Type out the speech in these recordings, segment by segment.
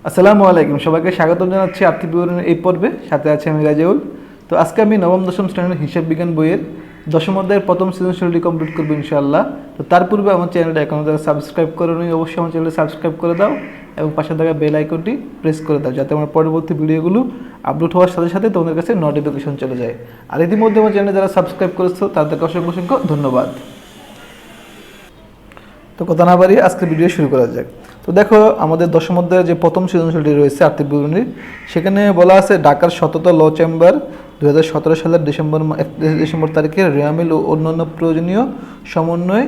আসসালামু আলাইকুম, সবাইকে স্বাগতম জানাচ্ছি আর্থিক বিবরণের এই পর্বে। সাথে আছে আমি রাজেউল। তো আজকে আমি নবম দশম শ্রেণীর হিসাব বিজ্ঞান বইয়ের দশম অধ্যায়ের প্রথম সৃজনশীলটি কমপ্লিট করবো ইনশাআল্লাহ। তো তার পূর্বে আমার চ্যানেলটা এখনও যারা সাবস্ক্রাইব করোনি অবশ্যই আমার চ্যানেলটা সাবস্ক্রাইব করে দাও এবং পাশে থাকা বেল আইকনটি প্রেস করে দাও, যাতে আমার পরবর্তী ভিডিওগুলো আপলোড হওয়ার সাথে সাথে তোমাদের কাছে নোটিফিকেশন চলে যায়। আর ইতিমধ্যে আমার চ্যানেলে যারা সাবস্ক্রাইব করেছো তাদেরকে অসংখ্য অসংখ্য ধন্যবাদ। তো কথা না বাড়িয়ে আজকে ভিডিও শুরু করা যাক। তো দেখো, আমাদের দশম অধ্যায়ের যে প্রথম সৃজনশীলটি রয়েছে আর্থিক বিবরণীর, সেখানে বলা আছে ঢাকার ৭ত ল চেম্বার 2017 সালের ডিসেম্বর তারিখে রেয়ামিল ও অন্যান্য প্রয়োজনীয় সমন্বয়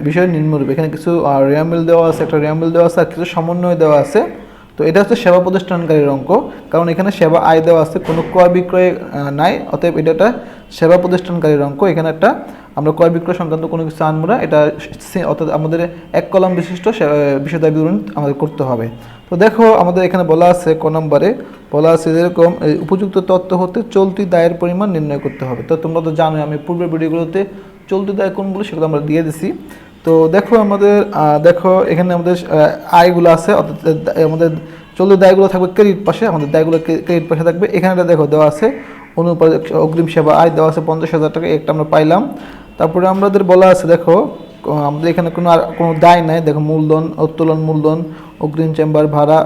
বিষয় নিম্নরূপ। এখানে কিছু রেয়ামিল দেওয়া আছে, একটা রেয়ামিল দেওয়া আছে আর কিছু সমন্বয় দেওয়া আছে। তো এটা হচ্ছে সেবা প্রতিষ্ঠানকারীর অঙ্ক, কারণ এখানে সেবা আয় দেওয়া আছে, কোনো ক্রয় বিক্রয় নাই, অতএব এটা একটা সেবা প্রতিষ্ঠানকারীর অঙ্ক। এখানে একটা আমরা ক্রয় বিক্রয় সংক্রান্ত কোনো কিছু আনবো না, এটা অর্থাৎ আমাদের এক কলাম বিশিষ্ট বিষয়দায় বিবরণ আমাদের করতে হবে। তো দেখো, আমাদের এখানে বলা আছে ক নম্বরে বলা আছে যেরকম উপযুক্ত তথ্য হতে চলতি দায়ের পরিমাণ নির্ণয় করতে হবে। তো তোমরা তো জানো, আমি পূর্বের ভিডিওগুলোতে চলতি দায় কোনগুলো সেগুলো আমরা দিয়ে দিছি। তো দেখো আমাদের এখানে আমাদের আয়গুলো আছে, অর্থাৎ আমাদের চলতি দায়গুলো থাকবে ক্রেডিট পাশে, আমাদের দায়গুলো ক্রেডিট পাশে থাকবে। এখানে দেখো দেওয়া আছে অগ্রিম সেবা আয় দেওয়া আছে 50,000 টাকা, একটা আমরা পাইলাম। তারপরে আমাদের বলা আছে দেখো, আমাদের এখানে কোনো দায় নাই। দেখো, মূলধন, উত্তোলন মূলধন, অগ্রিম চেম্বার ভাড়া,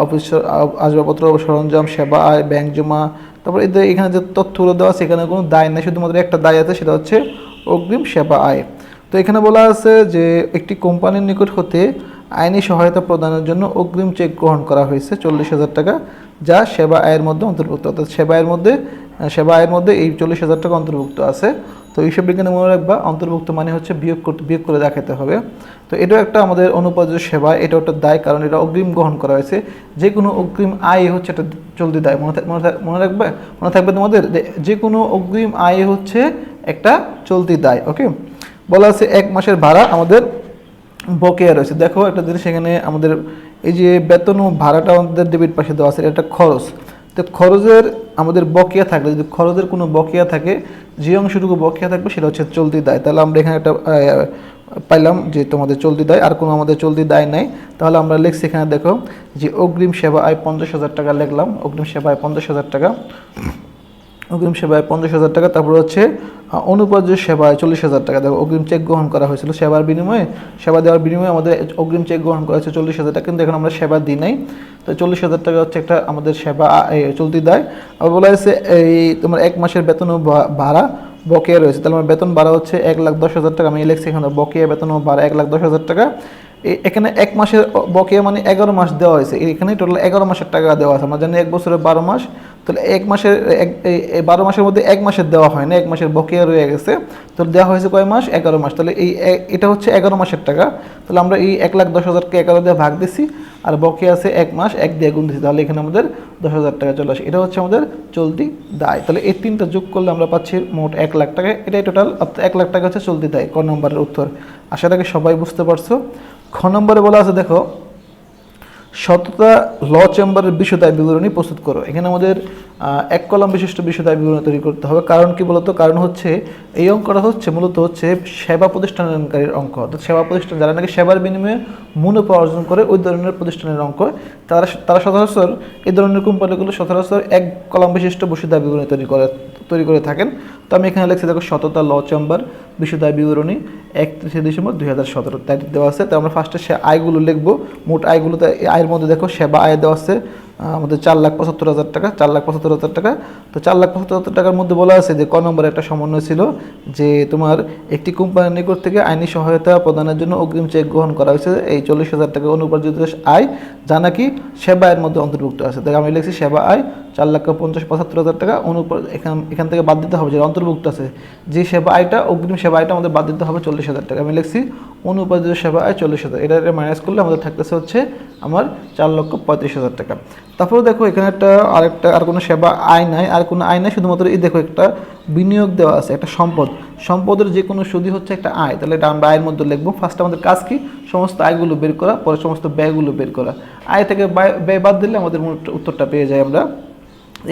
অফিস আসবাবপত্র, সরঞ্জাম, সেবা আয়, ব্যাংক জমা। তারপরে এখানে যে তথ্যগুলো দেওয়া আছে এখানে কোনো দায় নাই, শুধুমাত্র একটা দায় আছে, সেটা হচ্ছে অগ্রিম সেবা আয়। তো এখানে বলা আছে যে একটি কোম্পানির নিকট হতে আইনি সহায়তা প্রদানের জন্য অগ্রিম চেক গ্রহণ করা হয়েছে 40,000 টাকা, যা সেবা আয়ের মধ্যে অন্তর্ভুক্ত। অর্থাৎ সেবা আয়ের মধ্যে এই 40,000 টাকা অন্তর্ভুক্ত আছে। তো হিসাব বিজ্ঞানে মনে রাখবা, অন্তর্ভুক্ত মানে হচ্ছে বিয়োগ করে দেখাতে হবে। তো এটাও একটা আমাদের অনুপার্য সেবা, এটাও একটা দায়, কারণ এটা অগ্রিম গ্রহণ করা হয়েছে। যে কোনো অগ্রিম আয় হচ্ছে একটা চলতি দায়, মনে থাকবে তোমাদের, যে কোনো অগ্রিম আয় হচ্ছে একটা চলতি দায়। ওকে, বলা আছে 1 মাসের ভাড়া আমাদের বকেয়া রয়েছে। দেখো একটা জিনিস, এখানে আমাদের এই যে বেতন ও ভাড়াটা আমাদের ডেবিট পাশে দেওয়া আছে, এটা খরচ। তো খরচের আমাদের বকেয়া থাকলে, যদি খরচের কোনো বকেয়া থাকে, যে অংশটুকু বকেয়া থাকবে সেটা হচ্ছে চলতি দায়। তাহলে আমরা এখানে একটা পাইলাম যে তোমাদের চলতি দায়, আর কোনো আমাদের চলতি দায় নাই। তাহলে আমরা লিখছি এখানে দেখো যে অগ্রিম সেবা আয় 50,000 টাকা লিখলাম, অগ্রিম সেবা আয় 50,000 টাকা, অগ্রিম সেবায় 50,000 টাকা। তারপর হচ্ছে অনুপার্য সেবায় 40,000 টাকা। দেখো, অগ্রিম চেক গ্রহণ করা হয়েছিল সেবা দেওয়ার বিনিময়ে আমাদের অগ্রিম চেক গ্রহণ করা হয়েছে 40,000 টাকা, কিন্তু এখন আমরা সেবা দিই নাই। তো 40,000 টাকা হচ্ছে একটা আমাদের সেবা চলতি দায়। আবার বলা হয়েছে এই তোমার 1 মাসের বেতন ও ভাড়া বকেয়া রয়েছে। তাহলে আমার বেতন ভাড়া হচ্ছে 1,10,000 টাকা, আমি লিখছি এখানে বকেয়া বেতন ও ভাড়া 1,10,000 টাকা। এখানে 1 মাসের বকেয়া মানে 11 মাস দেওয়া হয়েছে, এখানে টোটাল 11 মাসের টাকা দেওয়া আছে। আমরা জানি 1 বছরে 12 মাস, তাহলে 1 মাসের 12 মাসের মধ্যে 1 মাসের দেওয়া হয় না, 1 মাসের বকেয়া রয়ে গেছে। তো দেওয়া হয়েছে কয় মাস? 11 মাস। তাহলে এটা হচ্ছে 11 মাসের টাকা। তাহলে আমরা এই 1,10,000কে 11 দিয়ে ভাগ দিছি, আর বকেয়া আছে 1 মাস, 1 দিয়ে গুণ দিছি, তাহলে এখানে আমাদের 10,000 টাকা চলে আসে। এটা হচ্ছে আমাদের চলতি দায়। তাহলে এই তিনটা যোগ করলে আমরা পাচ্ছি মোট 1 লাখ টাকা। এটাই টোটাল, 1 লাখ টাকা হচ্ছে চলতি দায়। ক নম্বরের উত্তর। আশা রাখি সবাই বুঝতে পারছো। খ নম্বরে বলা আছে দেখো, সততা ল চেম্বারের বিষয়দায় বিবরণী প্রস্তুত করো। এখানে আমাদের 1 কলাম বিশিষ্ট বিষয়দায় বিবরণী তৈরি করতে হবে। কারণ কি বলতো? কারণ হচ্ছে এই অঙ্কটা হচ্ছে মূলত সেবা প্রতিষ্ঠানকারীর অঙ্ক, অর্থাৎ সেবা প্রতিষ্ঠান যারা নাকি সেবার বিনিময়ে মুনাফা অর্জন করে ওই ধরনের প্রতিষ্ঠানের অঙ্ক। তারা সচরাচর এই ধরনের কোম্পানিগুলো সচরাচর 1 কলাম বিশিষ্ট বিষয়দায় বিবরণী তৈরি করে থাকেন। তো আমি এখানে লিখছি দেখো, সততা ল চেম্বার বিষয়দায় বিবরণী 31শে ডিসেম্বর 2017 তারিখ দেওয়া আছে। তো আমরা ফার্স্টে সে আয়গুলো লিখবো, মোট আয়গুলোতে। আয়ের মধ্যে দেখো সেবা আয় দেওয়া আছে আমাদের 4,75,000 টাকা, 4,75,000 টাকা। তো 4,75,000 টাকার মধ্যে বলা আছে যে ক নম্বরে একটা সমন্বয় ছিল যে তোমার একটি কোম্পানির নিকট থেকে আইনি সহায়তা প্রদানের জন্য অগ্রিম চেক গ্রহণ করা হয়েছে এই 40,000 টাকা অনুপার্জিত আয়, যা নাকি সেবা আয়ের মধ্যে অন্তর্ভুক্ত আছে। তাই আমি লিখছি সেবা আয় 4,75,000 টাকা এখান থেকে বাদ দিতে হবে যে অন্তর্ভুক্ত আছে, যে সেবা আয়টা অগ্রিম সেবা আয়টা আমাদের বাদ দিতে হবে 40,000 টাকা। আমি লিখছি অনুপার্জিত সেবা আয় 40,000, এটা মাইনাস করলে আমাদের থাকতেছে হচ্ছে আমার 4,35,000 টাকা। তারপরে দেখো এখানে আর কোনো সেবা আয় নাই, শুধুমাত্র এই দেখো একটা বিনিয়োগ দেওয়া আছে, একটা সম্পদের যে কোনো সুদই হচ্ছে একটা আয়। তাহলে এটা আমরা আয়ের মধ্যে লিখবো। ফার্স্ট আমাদের কাজ কি? সমস্ত আয়গুলো বের করা, পরে সমস্ত ব্যয়গুলো বের করা। আয় থেকে ব্যয় বাদ দিলে আমাদের উত্তরটা পেয়ে যাই আমরা।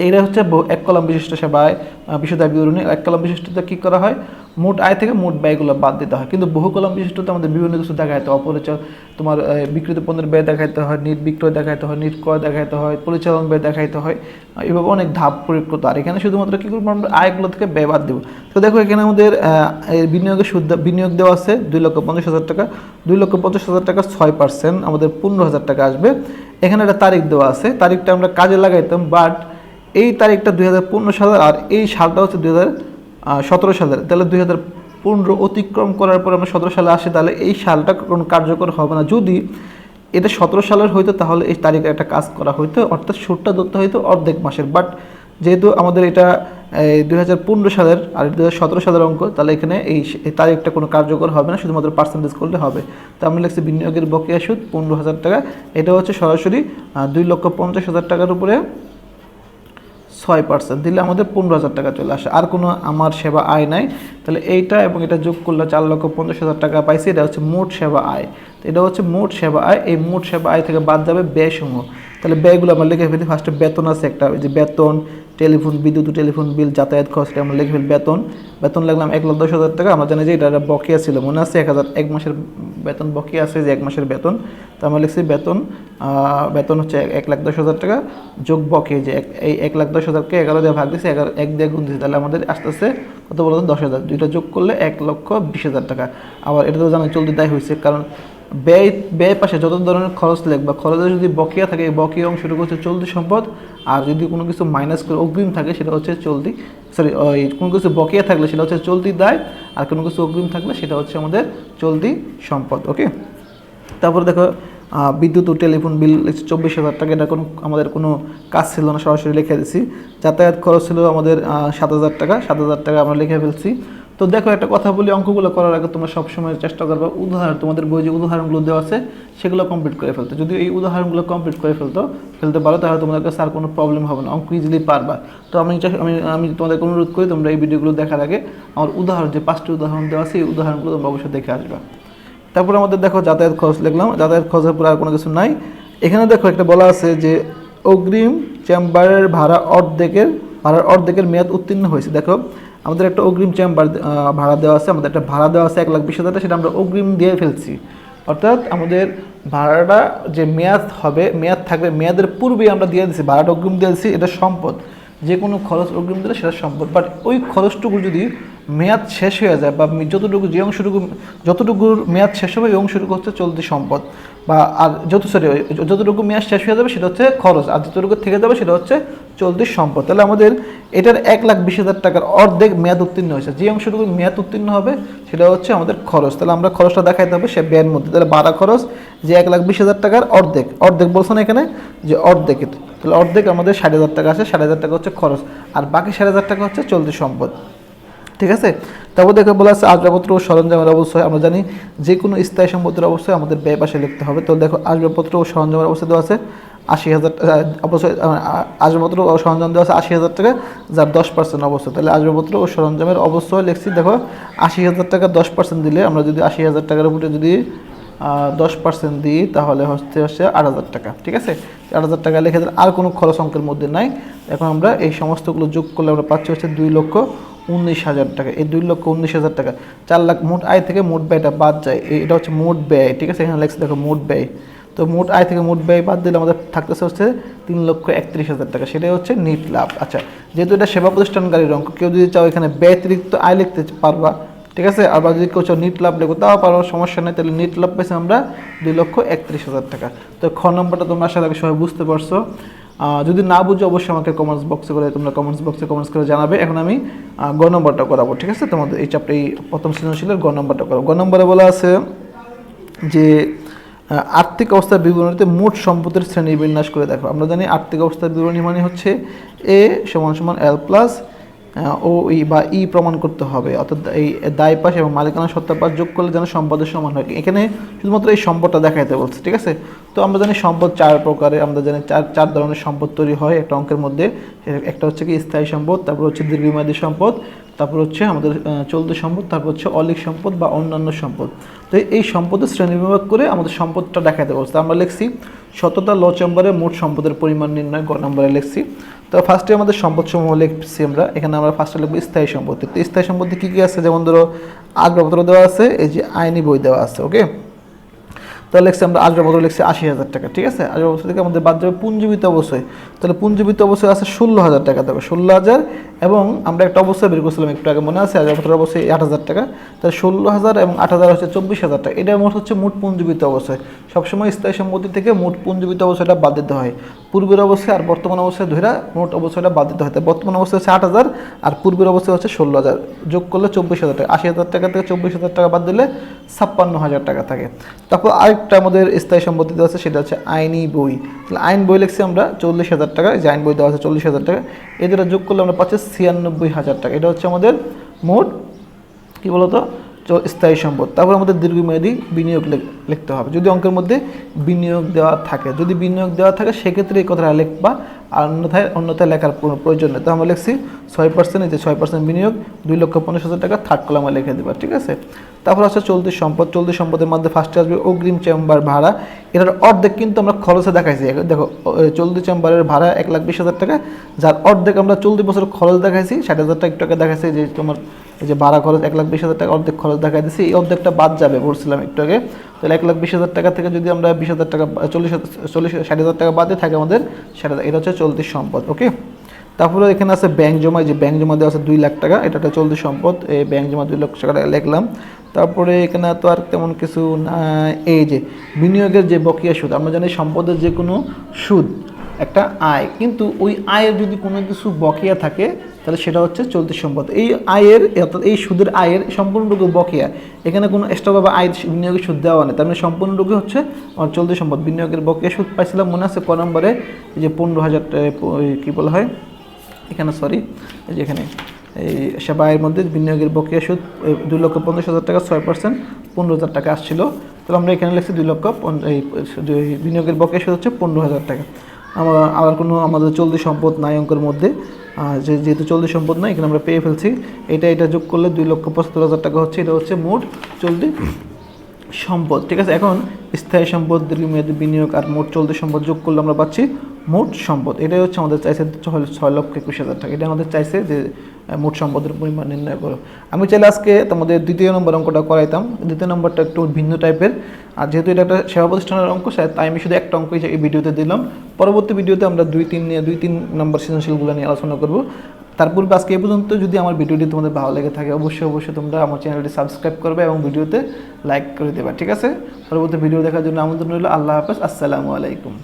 এইটা হচ্ছে এক কলাম বিশিষ্ট সেবায় বিশদ আয় বিবরণী। এক কলাম বিশিষ্টতে কী করা হয়, মোট আয় থেকে মোট ব্যয়গুলো বাদ দিতে হয়। কিন্তু বহু কলাম বিশিষ্টতে আমাদের বিভিন্ন কিছু দেখাইতে হয়, অপরিচয় তোমার বিক্রিত পণ্যের ব্যয় দেখাইতে হয়, নিট বিক্রয় দেখাইতে হয়, নিট ক্রয় দেখাইতে হয়, পরিচালন ব্যয় দেখাইতে হয়, এভাবে অনেক ধাপ প্রয়োগ করতে হয়। আর এখানে শুধুমাত্র কী করবো, আমরা আয়গুলো থেকে ব্যয় বাদ দেবো। তো দেখো এখানে আমাদের বিনিয়োগের সুদ বিনিয়োগ দেওয়া আছে 2,50,000 টাকা। 2,50,000 টাকা 6% আমাদের 15,000 টাকা আসবে। এখানে একটা তারিখ দেওয়া আছে, তারিখটা আমরা কাজে লাগাইতাম, বাট এই তারিখটা 2015 সালের আর এই সালটা হচ্ছে 2017 সালের। তাহলে 2015 অতিক্রম করার পর আমরা 17 সালে আসি, তাহলে এই সালটা কোনো কার্যকর হবে না। যদি এটা 17 সালের হইতো তাহলে এই তারিখে একটা কাজ করা হইতো, অর্থাৎ সুদটা ধরতে হইতো অর্ধেক মাসের। বাট যেহেতু আমাদের এটা 2015 সালের আর 2017 সালের অঙ্ক, তাহলে এখানে এই তারিখটা কোনো কার্যকর হবে না, শুধুমাত্র পার্সেন্টেজ করলে হবে। তো আমি লিখছি বিনিয়োগের বকেয়া সুদ 15,000 টাকা। এটা হচ্ছে সরাসরি 2,50,000 টাকার উপরে 6% দিলে আমাদের 15,000 টাকা চলে আসে। আর কোনো আমার সেবা আয় নাই, তাহলে এইটা এবং এটা যোগ করলে 4,50,000 টাকা পাইছি। এটা হচ্ছে মোট সেবা আয়। তো এটা হচ্ছে মোট সেবা আয়। এই মোট সেবা আয় থেকে বাদ যাবে ব্যয়সমূহ। তাহলে ব্যয়গুলো আমরা লিখে ফেলি। ফার্স্টে বেতন আছে একটা, যে বেতন, টেলিফোন, বিদ্যুৎ টেলিফোন বিল, যাতায়াত খরচ, আমরা লিখে ফেলি বেতন লাগলাম 1,10,000 টাকা। আমরা জানি যে এটা বকেয়া ছিল, মনে আছে 1 মাসের বেতন বকেয়া আছে, যে 1 মাসের বেতন। তো আমরা লিখছি বেতন হচ্ছে 1,10,000 টাকা যোগ বকেয়া, যে এই 1,10,000কে 11 দিয়ে ভাগ দিয়েছি, 1 দিয়ে গুণ দিয়েছি, তাহলে আমাদের আস্তে আস্তে কত বলতো 10,000। দুইটা যোগ করলে 1,20,000 টাকা। আবার এটা তো জানো চলতি দায় হয়েছে, কারণ ব্যয় পাশে যত ধরনের খরচ লেখ বা খরচের যদি বকেয়া থাকে, এই বকেয়া অংশটুকু হচ্ছে চলতি সম্পদ। আর যদি কোনো কিছু মাইনাস করে অগ্রিম থাকে সেটা হচ্ছে কোনো কিছু বকেয়া থাকলে সেটা হচ্ছে চলতি দায়, আর কোনো কিছু অগ্রিম থাকলে সেটা হচ্ছে আমাদের চলতি সম্পদ। ওকে, তারপরে দেখো বিদ্যুৎ ও টেলিফোন বিল 24,000 টাকা। এটা আমাদের কোনো কাজ ছিল না, সরাসরি লিখে দিয়েছি। যাতায়াত খরচ ছিল আমাদের 7,000 টাকা। 7,000 টাকা আমরা লিখে ফেলছি। তো দেখো একটা কথা বলি, অঙ্কগুলো করার আগে তোমরা সবসময় চেষ্টা করবে তোমাদের বই যে উদাহরণগুলো দেওয়া আছে সেগুলো কমপ্লিট করে ফেলতে। যদি এই উদাহরণগুলো কমপ্লিট করে ফেলতে পারো, তাহলে তোমাদের কাছে আর কোনো প্রবলেম হবে না, অঙ্ক ইজিলি পারবা। তো আমি তোমাদেরকে অনুরোধ করি, তোমরা এই ভিডিওগুলো দেখার আগে আমার যে 5টি উদাহরণ দেওয়া আছে এই উদাহরণগুলো তোমরা অবশ্যই দেখে আসবা। তারপরে আমাদের দেখো যাতায়াত খরচ লিখলাম, যাতায়াত খরচের পরে আর কোনো কিছু নাই। এখানে দেখো একটা বলা আছে যে অগ্রিম চেম্বারের ভাড়ার অর্ধেকের মেয়াদ উত্তীর্ণ হয়েছে। দেখো আমাদের একটা অগ্রিম চেম্বার ভাড়া দেওয়া আছে, আমাদের একটা ভাড়া দেওয়া আছে 1,20,000 টাকা, সেটা আমরা অগ্রিম দিয়ে ফেলছি। অর্থাৎ আমাদের ভাড়াটা যে মেয়াদ থাকবে, মেয়াদের পূর্বেই আমরা দিয়ে দিচ্ছি, ভাড়াটা অগ্রিম দিয়ে দিচ্ছি। এটা সম্পদ, যে কোনো খরচ অগ্রিম দিলে সেটা সম্পদ। বাট ওই খরচটুকু যদি মেয়াদ শেষ হয়ে যায়, বা যতটুকুর মেয়াদ শেষ হবে, এই অংশটুকু হচ্ছে চলতি সম্পদ, বা আর যতটুকু মেয়াদ শেষ হয়ে যাবে সেটা হচ্ছে খরচ, আর যতটুকু থেকে যাবে সেটা হচ্ছে চলতি সম্পদ। তাহলে আমাদের এটার 1,20,000 টাকার অর্ধেক মেয়াদ উত্তীর্ণ হয়েছে। যে অংশটুকু মেয়াদ উত্তীর্ণ হবে সেটা হচ্ছে আমাদের খরচ। তাহলে আমরা খরচটা দেখাইতে হবে সে ব্যয়ের মধ্যে। তাহলে ভাড়া খরচ যে 1,20,000 টাকার অর্ধেক বলছে না এখানে, যে অর্ধেকের, তাহলে অর্ধেক আমাদের 60,000 টাকা আছে। 60,000 টাকা হচ্ছে খরচ, আর বাকি 60,000 টাকা হচ্ছে চলতি সম্পদ। ঠিক আছে। তারপর দেখে বলা আছে আসবাবপত্র ও সরঞ্জামের অবশ্যই। আমরা জানি যে কোনো স্থায়ী সম্পত্তির অবশ্যই আমাদের ব্যয় পাশে লিখতে হবে। তো দেখো আসবাবপত্র ও সরঞ্জামের অবশ্যই দেওয়া আছে 80,000 টাকা। অবশ্যই আসবাবপত্র ও সরঞ্জাম দেওয়া আছে 80,000 টাকা, যার 10% অবশ্যই। তাহলে আসবাবপত্র ও সরঞ্জামের অবশ্যই লিখছি। দেখো 80,000 টাকা 10% দিলে, আমরা যদি 80,000 টাকার উপরে যদি 10% দিই, তাহলে হচ্ছে 8,000 টাকা। ঠিক আছে, 8,000 টাকা লিখে দিলে আর কোনো খরচ অঙ্কের মধ্যে নাই। এখন আমরা এই সমস্তগুলো যোগ করলে আমরা পাচ্ছি হচ্ছে 2,19,000 টাকা। এই 2,19,000 টাকা 4 লাখ মোট আয় থেকে মোট ব্যয়টা বাদ যায়, এটা হচ্ছে মোট ব্যয়। ঠিক আছে, এখানে লেখছে দেখো মোট ব্যয়। তো মোট আয় থেকে মোট ব্যয় বাদ দিলে আমাদের থাকতেছে হচ্ছে 3,31,000 টাকা, সেটাই হচ্ছে নিট লাভ। আচ্ছা, যেহেতু এটা সেবা প্রতিষ্ঠানকারীর অঙ্ক, কেউ যদি চাও এখানে ব্যতিরিক্ত আয় লিখতে পারবা। ঠিক আছে, আবার যদি কেউ চাও নিট লাভ লিখো তাও পারো, সমস্যা নেই। তাহলে নিট লাভ পেয়েছি আমরা 2,31,000 টাকা। তো খ নম্বরটা তোমরা আশা রাখি সবাই বুঝতে পারছো। যদি না বুঝো অবশ্যই আমাকে কমেন্টস বক্সে কমেন্টস করে জানাবে। এখন আমি গ নম্বরটা করাবো। ঠিক আছে, তোমাদের এই চ্যাপ্টার এই প্রথম সৃজনশীলের গ নম্বরটা করাবো। গ নম্বরে বলা আছে যে আর্থিক অবস্থার বিবরণীতে মোট সম্পদের শ্রেণী বিন্যাস করে দেখো। আমরা জানি আর্থিক অবস্থার বিবরণী মানে হচ্ছে এ = L প্লাস ও ই বা ই প্রমাণ করতে হবে, অর্থাৎ এই দায় পাশ এবং মালিকানা সত্তা পাশ যোগ করলে যেন সম্পদের সমান হয়। এখানে শুধুমাত্র এই সম্পদটা দেখাইতে বলছে। ঠিক আছে, তো আমরা জানি সম্পদ 4 প্রকারে, আমরা জানি চার ধরনের সম্পদ তৈরি হয় একটা অঙ্কের মধ্যে। একটা হচ্ছে কি স্থায়ী সম্পদ, তারপর হচ্ছে দীর্ঘমেয়াদী সম্পদ, তারপর হচ্ছে আমাদের চলতি সম্পদ, তারপর হচ্ছে অলিক সম্পদ বা অন্যান্য সম্পদ। তো এই সম্পদের শ্রেণীবিভাগ করে আমাদের সম্পদটা দেখাতে বলছে। আমরা লিখছি সততা ল চেম্বারে মোট সম্পদের পরিমাণ নির্ণয়, গ নম্বরে লিখছি। তো ফার্স্টে আমাদের সম্পদসমূহ লিখছি আমরা, এখানে আমরা ফার্স্টে লিখবো স্থায়ী সম্পত্তি। তো স্থায়ী সম্পত্তি কী কী আছে, যেমন ধরো আসবাবপত্র দেওয়া আছে, এই যে আইনি বই দেওয়া আছে, ওকে। তাহলে লিখছি আমরা আসবাবপত্র লিখছি ৮০,০০০ টাকা, ঠিক আছে। আসবাবপত্র থেকে আমাদের বাদ যাবে পুঞ্জীবিত অবশ্যই, তাহলে পুঞ্জীবিত অবশ্যই আছে ১৬,০০০ টাকা দেবে, ১৬,০০০। এবং আমরা একটা অবশ্যই বের করছিলাম একটু আগে, মনে আছে, আসবাবপত্রের অবশ্যই ৮,০০০ টাকা, তাহলে ১৬,০০০ এবং ৮,০০০ হচ্ছে ২৪,০০০ টাকা। এটা মোট হচ্ছে মোট পুঞ্জীবিত অবশ্যই। সবসময় স্থায়ী সম্পত্তি থেকে মোট পুঞ্জীবিত অবশ্যইটা বাদ দিতে হয়, পূর্বের অবস্থায় আর বর্তমান অবস্থায় ধরে মোট অবস্থাটা বাদ দিতে হয়। তাই বর্তমান অবস্থা হচ্ছে ৮,০০০ আর পূর্বের অবস্থা হচ্ছে ১৬,০০০, যোগ করলে ২৪,০০০ টাকা। ৮০,০০০ টাকা থেকে ২৪,০০০ টাকা বাদ দিলে ৫৬,০০০ টাকা থাকে। তারপর আরেকটা আমাদের স্থায়ী সম্পত্তি দেওয়া আছে, সেটা হচ্ছে আইনি বই। তাহলে আইন বই লিখছি আমরা ৪০,০০০ টাকা, যে আইন বই দেওয়া আছে ৪০,০০০ টাকা, এদের যোগ করলে আমরা পাচ্ছি ৯৬,০০০ টাকা। এটা হচ্ছে আমাদের মোট কী বলতো স্থায়ী সম্পদ। তারপর আমাদের দীর্ঘমেয়াদী বিনিয়োগ লিখতে হবে, যদি অঙ্কের মধ্যে বিনিয়োগ দেওয়া থাকে। যদি বিনিয়োগ দেওয়া থাকে সেক্ষেত্রে এই কথাটা লিখবা, আর অন্যথায় লেখার কোনো প্রয়োজন নেই। তো আমরা লিখছি ৬%, এই যে ৬% বিনিয়োগ ২,৫০,০০০ টাকা, থার্ড কলামে লিখে দেবা, ঠিক আছে। তারপর আছে চলতি সম্পদ। চলতি সম্পদের মধ্যে ফার্স্টে আসবে অগ্রিম চেম্বার ভাড়া, এটার অর্ধেক কিন্তু আমরা খরচে দেখাইছি। দেখো চলতি চেম্বারের ভাড়া ১,২০,০০০ টাকা, যার অর্ধেক আমরা চলতি বছর খরচ দেখাইছি ৬০,০০০ টাকা, একটু টাকা দেখাইছি যে তোমার এই যে ভাড়া খরচ ১,২০,০০০ টাকা, অর্ধেক খরচ দেখাই দিচ্ছি, এই অর্ধেকটা বাদ যাবে বলছিলাম একটু আগে। তাহলে ১,২০,০০০ টাকা থেকে যদি আমরা ২০,০০০ টাকা ৬০,০০০ টাকা বাদে থাকে আমাদের ৬০,০০০, এটা হচ্ছে চলতি সম্পদ, ওকে। তারপরে এখানে আছে ব্যাংক জমা, যে ব্যাংক জমা দেওয়া আছে ২ লাখ টাকা, এটা একটা চলতি সম্পদ, এই ব্যাংক জমা ২ লক্ষ টাকা লিখলাম। তারপরে এখানে তো আর তেমন কিছু না। এই যে বিনিয়োগের যে বকেয়া সুদ, আমরা জানি সম্পদের যে কোনো সুদ একটা আয়, কিন্তু ওই আয়ের যদি কোনো কিছু বকেয়া থাকে তাহলে সেটা হচ্ছে চলতি সম্পদ। এই আয়ের অর্থাৎ এই সুদের আয়ের সম্পূর্ণটুকু বকেয়া, এখানে কোনো এক্সট্রাভাবে আয় বিনিয়োগের সুদ দেওয়া নেই, তার মানে সম্পূর্ণটুকু হচ্ছে আমার চলতি সম্পদ। বিনিয়োগের বকেয়া সুদ পাইছিলাম, মনে আছে ক নম্বরে, এই যে ১৫,০০০ কী বলা হয় এখানে, সরি, এই যে এখানে এই সেবা আয়ের মধ্যে বিনিয়োগের বকেয়া সুদ ২,৫০,০০০ টাকা, ৬%, ১৫,০০০ টাকা আসছিল। তাহলে আমরা এখানে লিখছি ২ লক্ষ, এই বিনিয়োগের বকেয়া সুদ হচ্ছে ১৫,০০০ টাকা। আবার কোনো আমাদের চলতি সম্পদ নাই অঙ্কের মধ্যে, যেহেতু চলতি সম্পদ নাই এখানে আমরা পেয়ে ফেলছি। এটা যোগ করলে ২,৭৫,০০০ টাকা হচ্ছে, এটা হচ্ছে মোট চলতি সম্পদ, ঠিক আছে। এখন স্থায়ী সম্পদ, দীর্ঘমেয়াদী বিনিয়োগ আর মোট চলতি সম্পদ যোগ করলে আমরা পাচ্ছি মোট সম্পদ। এটাই হচ্ছে আমাদের চাইছে ৬,২১,০০০ টাকা। এটা আমাদের চাইছে যে মোট সম্পদের পরিমাণ নির্ণয় করো। আমি চাইলে আজকে তোমাদের দ্বিতীয় নম্বর অঙ্কটা করাইতাম, দ্বিতীয় নম্বরটা একটু ভিন্ন টাইপের, আর যেহেতু এটা একটা সেবা প্রতিষ্ঠানের অঙ্ক, তাই আমি শুধু একটা অঙ্ক এই ভিডিওতে দিলাম। পরবর্তী ভিডিওতে আমরা ২-৩ নম্বর সৃজনশীলগুলো নিয়ে আলোচনা করব। তার পূর্বে আজকে এই পর্যন্ত। যদি আমার ভিডিওটি তোমাদের ভালো লেগে থাকে অবশ্যই তোমরা আমার চ্যানেলটি সাবস্ক্রাইব করবে এবং ভিডিওতে লাইক করে দেবে, ঠিক আছে। পরবর্তী ভিডিও দেখার জন্য আমন্ত্রণ রইল। আল্লাহ হাফেজ, আসসালামু আলাইকুম।